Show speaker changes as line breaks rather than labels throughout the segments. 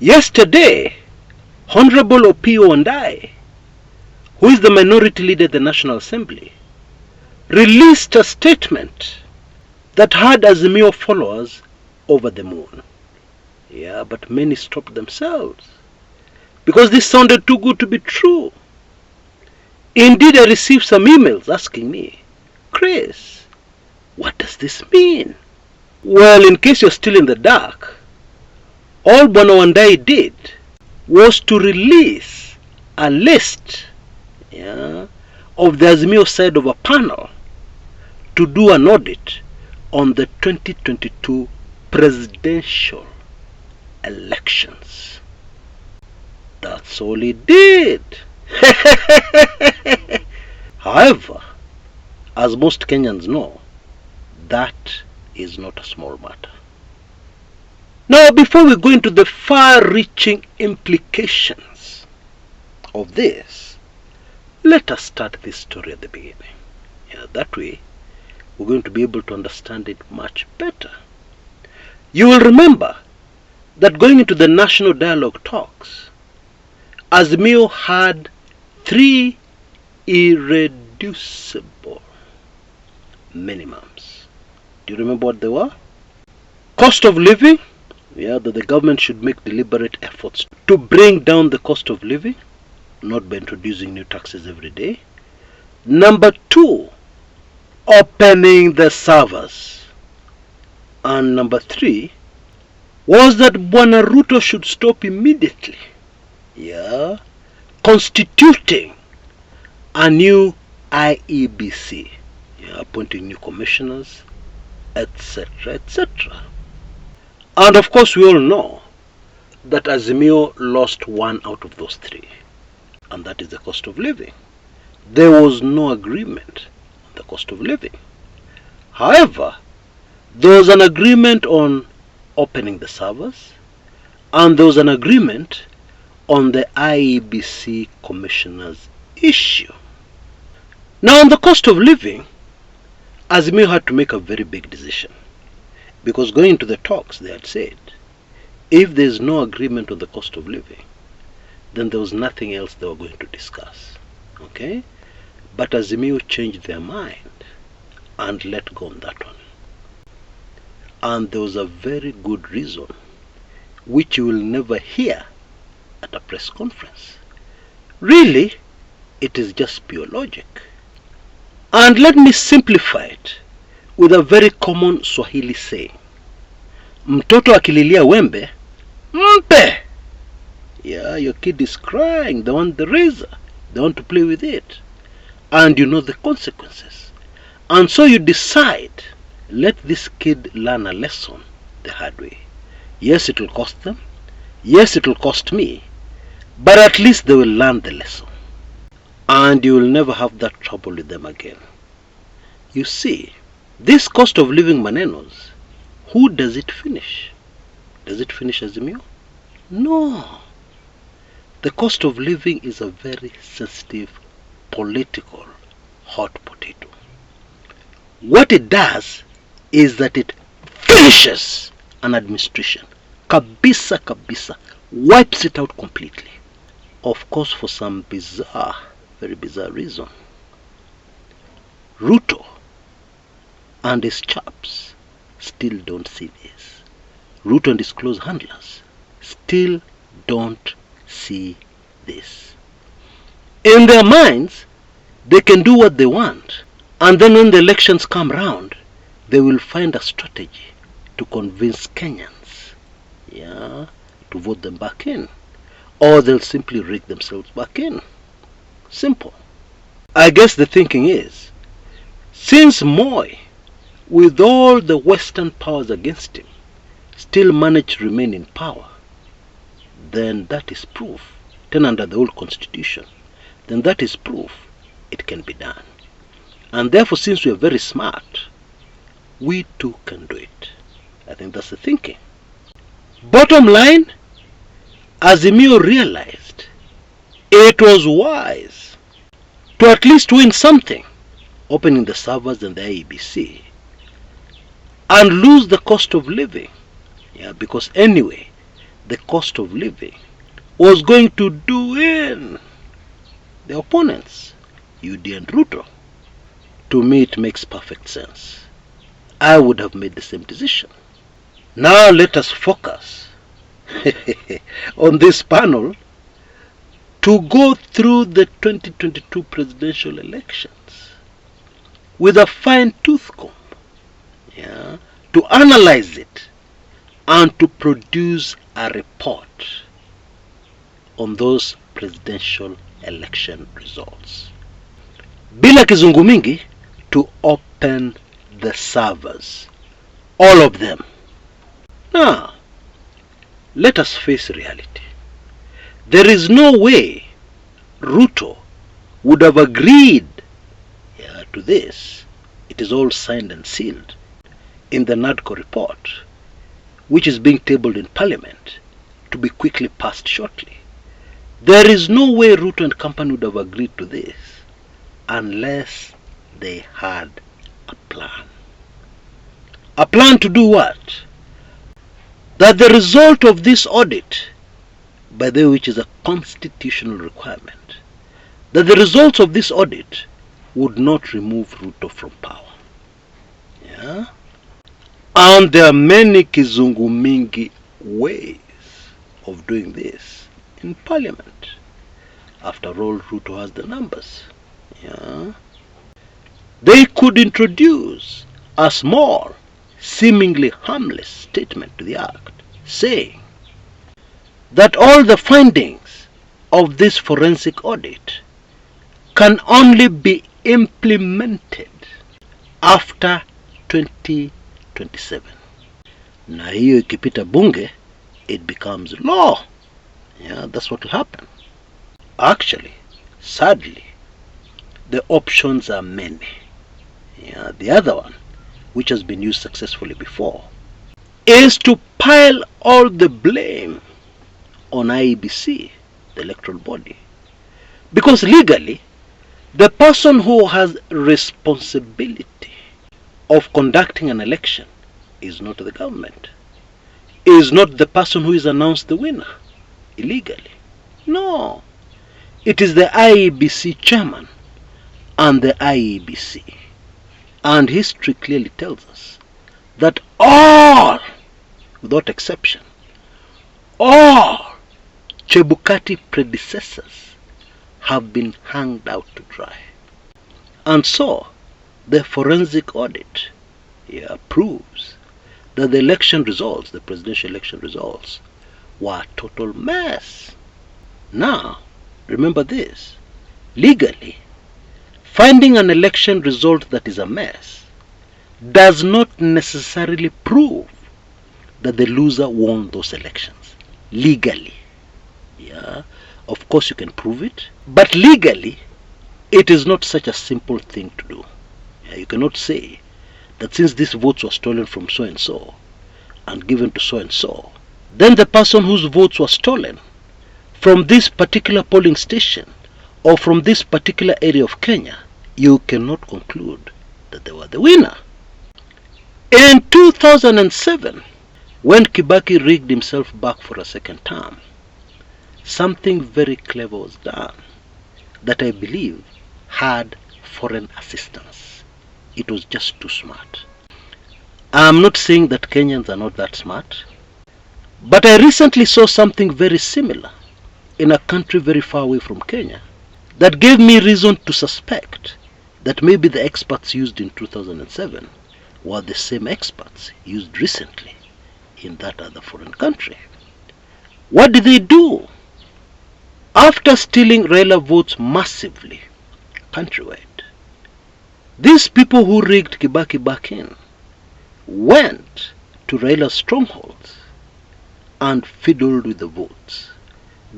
Yesterday, Honorable Opiyo Wandayi, who is the minority leader at the National Assembly, released a statement that had Azimio followers over the moon. Yeah, but many stopped themselves because this sounded too good to be true. Indeed, I received some emails asking me, Chris, what does this mean? Well, in case you're still in the dark, all Bwana Wandayi did was to release a list, of the Azimio side of a panel to do an audit on the 2022 presidential elections. That's all he did. However, as most Kenyans know, that is not a small matter. Now, before we go into the far-reaching implications of this, let us start this story at the beginning. That way, we're going to be able to understand it much better. You will remember that going into the National Dialogue talks, Azimio had 3 irreducible minimums. Do you remember what they were? Cost of living, that the government should make deliberate efforts to bring down the cost of living, not by introducing new taxes every day. Number 2, opening the servers. And number 3 was that Bwana Ruto should stop immediately, constituting a new IEBC, appointing new commissioners, etc., etc. And of course, we all know that Azimio lost 1 out of those 3, and that is the cost of living. There was no agreement on the cost of living. However, there was an agreement on opening the servers, and there was an agreement on the IEBC commissioners issue. Now, on the cost of living, Azimio had to make a very big decision, because going into the talks, they had said, if there is no agreement on the cost of living, then there was nothing else they were going to discuss. Okay? But Azimio changed their mind and let go on that one. And there was a very good reason, which you will never hear at a press conference. Really, it is just pure logic. And let me simplify it with a very common Swahili saying. Mtoto akililia wembe, mpe! Your kid is crying, they want the razor, they want to play with it. And you know the consequences. And so you decide, let this kid learn a lesson the hard way. Yes, it will cost them. Yes, it will cost me. But at least they will learn the lesson. And you will never have that trouble with them again. You see, this cost of living manenos, who does it finish? Does it finish Azimio? No. The cost of living is a very sensitive, political, hot potato. What it does is that it finishes an administration. Kabisa, kabisa. Wipes it out completely. Of course, for some bizarre, very bizarre reason. Ruto and his chaps still don't see this. Ruto and his close handlers still don't see this. In their minds, they can do what they want, and then when the elections come round, they will find a strategy to convince Kenyans, to vote them back in, or they'll simply rig themselves back in. Simple. I guess the thinking is, since Moi, with all the Western powers against him, still managed to remain in power, then that is proof, then under the old constitution, then that is proof it can be done. And therefore, since we are very smart, we too can do it. I think that's the thinking. Bottom line, Azimio realized it was wise to at least win something, opening the servers and the IEBC, and lose the cost of living. Because anyway, the cost of living was going to do in the opponents, UD and Ruto, to me it makes perfect sense. I would have made the same decision. Now let us focus on this panel to go through the 2022 presidential elections with a fine-tooth comb, to analyze it and to produce a report on those presidential election results. Bila kizungu mingi, to open the servers, all of them. Now, let us face reality. There is no way Ruto would have agreed to this. It is all signed and sealed in the NADCO report, which is being tabled in Parliament to be quickly passed shortly. There is no way Ruto and company would have agreed to this unless they had a plan. A plan to do what? That the result of this audit, by the way, which is a constitutional requirement, that the results of this audit would not remove Ruto from power. And there are many kizungu mingi ways of doing this in Parliament. After all, Ruto has the numbers. They could introduce a small, seemingly harmless statement to the act, saying that all the findings of this forensic audit can only be implemented after 2027. Na hiyo ikipita bunge, it becomes law. That's what will happen. Actually, sadly, the options are many. The other one, which has been used successfully before, is to pile all the blame on IEBC, the electoral body. Because legally, the person who has responsibility of conducting an election is not the government, is not the person who is announced the winner illegally. No, it is the IEBC chairman and the IEBC. And history clearly tells us that all, without exception, all Chebukati predecessors have been hanged out to dry. And so, the forensic audit proves that the election results, the presidential election results, were a total mess. Now, remember this, legally, finding an election result that is a mess does not necessarily prove that the loser won those elections. Legally. Of course you can prove it, but legally it is not such a simple thing to do. You cannot say that since these votes were stolen from so and so and given to so and so, then the person whose votes were stolen from this particular polling station or from this particular area of Kenya, you cannot conclude that they were the winner. In 2007, when Kibaki rigged himself back for a second term, something very clever was done that I believe had foreign assistance. It was just too smart. I'm not saying that Kenyans are not that smart, but I recently saw something very similar in a country very far away from Kenya that gave me reason to suspect that maybe the experts used in 2007 were the same experts used recently in that other foreign country. What did they do? After stealing Raila votes massively countrywide, these people who rigged Kibaki back in went to Raila's strongholds and fiddled with the votes,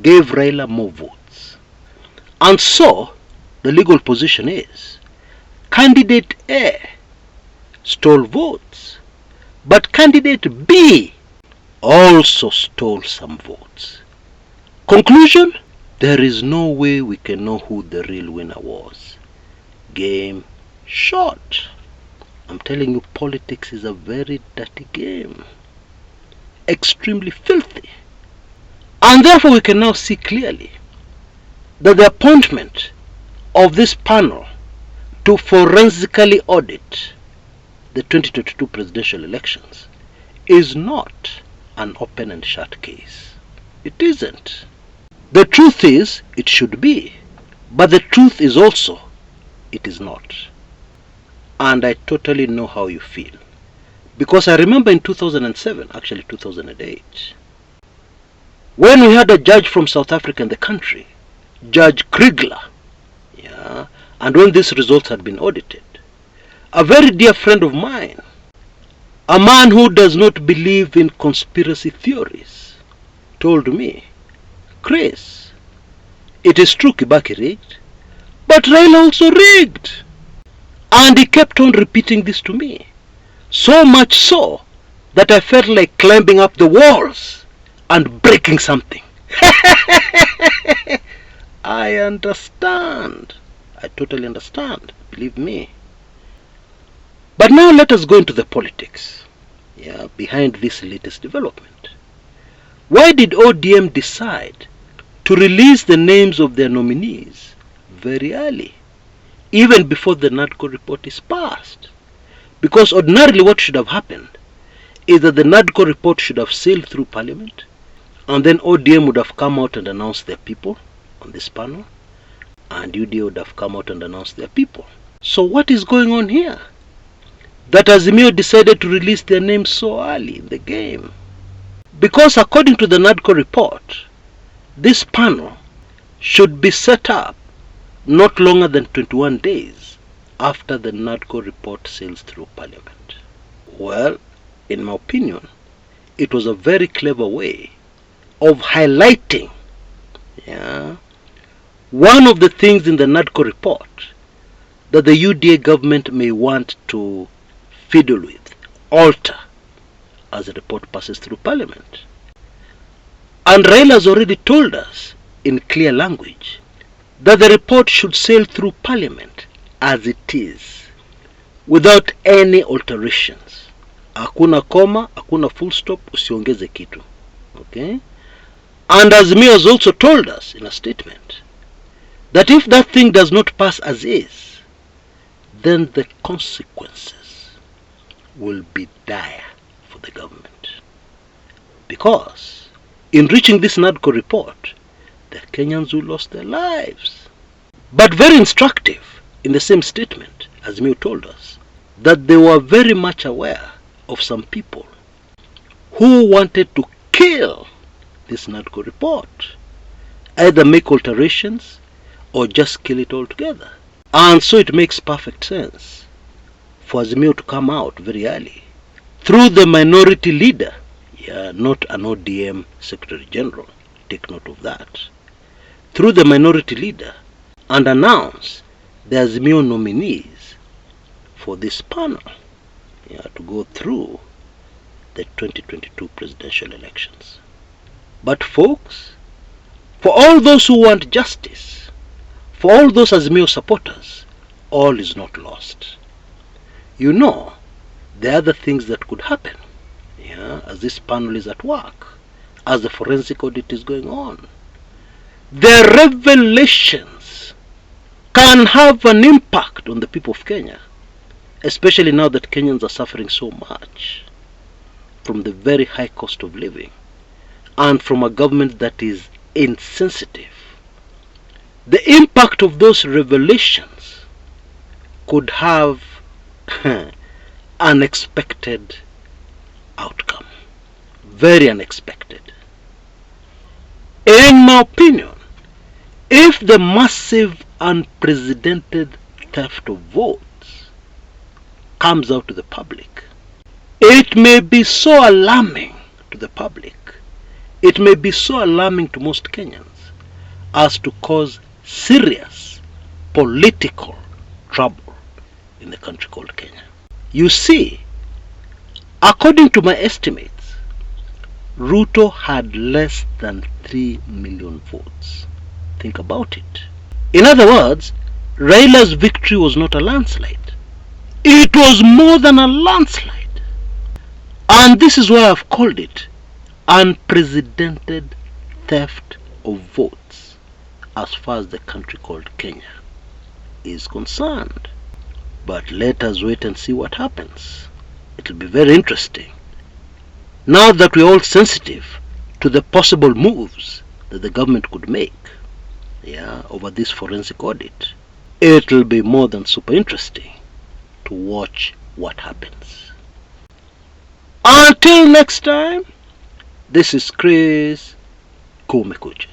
gave Raila more votes. And so, the legal position is, candidate A stole votes, but candidate B also stole some votes. Conclusion? There is no way we can know who the real winner was. Game short. I'm telling you, politics is a very dirty game. Extremely filthy. And therefore we can now see clearly that the appointment of this panel to forensically audit the 2022 presidential elections is not an open and shut case. It isn't. The truth is, it should be. But the truth is also, it is not. And I totally know how you feel. Because I remember in 2007, actually 2008, when we had a judge from South Africa in the country, Judge Kriegler, and when these results had been audited, a very dear friend of mine, a man who does not believe in conspiracy theories, told me, Chris, it is true Kibaki rigged, but Raila also rigged. And he kept on repeating this to me, so much so that I felt like climbing up the walls and breaking something. I understand. I totally understand, believe me. But now let us go into the politics behind this latest development. Why did ODM decide to release the names of their nominees very early, even before the NADCO report is passed? Because ordinarily what should have happened is that the NADCO report should have sailed through Parliament, and then ODM would have come out and announced their people on this panel, and UDA would have come out and announced their people. So what is going on here? That Azimio decided to release their names so early in the game. Because according to the NADCO report, this panel should be set up not longer than 21 days after the NADCO report sails through Parliament. Well, in my opinion, it was a very clever way of highlighting one of the things in the NADCO report that the UDA government may want to fiddle with, alter, as the report passes through Parliament. And Raila has already told us in clear language that the report should sail through Parliament as it is, without any alterations. Hakuna comma, hakuna full stop, usiongeze kitu. Okay? And Azimio has also told us in a statement that if that thing does not pass as is, then the consequences will be dire for the government. Because in reaching this NADCO report, the Kenyans who lost their lives. But very instructive in the same statement, Azimio told us that they were very much aware of some people who wanted to kill this NADCO report, either make alterations or just kill it altogether. And so it makes perfect sense for Azimio to come out very early through the minority leader, not an ODM Secretary General, take note of that, through the minority leader, and announce the Azimio nominees for this panel to go through the 2022 presidential elections. But folks, for all those who want justice, for all those Azimio supporters, all is not lost. You know, there are other things that could happen as this panel is at work, as the forensic audit is going on. Their revelations can have an impact on the people of Kenya, especially now that Kenyans are suffering so much from the very high cost of living and from a government that is insensitive. The impact of those revelations could have unexpected outcome, very unexpected. In my opinion, if the massive unprecedented theft of votes comes out to the public, it may be so alarming to the public, it may be so alarming to most Kenyans as to cause serious political trouble in the country called Kenya. You see, according to my estimates, Ruto had less than 3 million votes. Think about it. In other words, Raila's victory was not a landslide. It was more than a landslide. And this is why I've called it unprecedented theft of votes as far as the country called Kenya is concerned. But let us wait and see what happens. It'll be very interesting. Now that we're all sensitive to the possible moves that the government could make, over this forensic audit, it'll be more than super interesting to watch what happens. Until next time, this is Chris Kumekucha.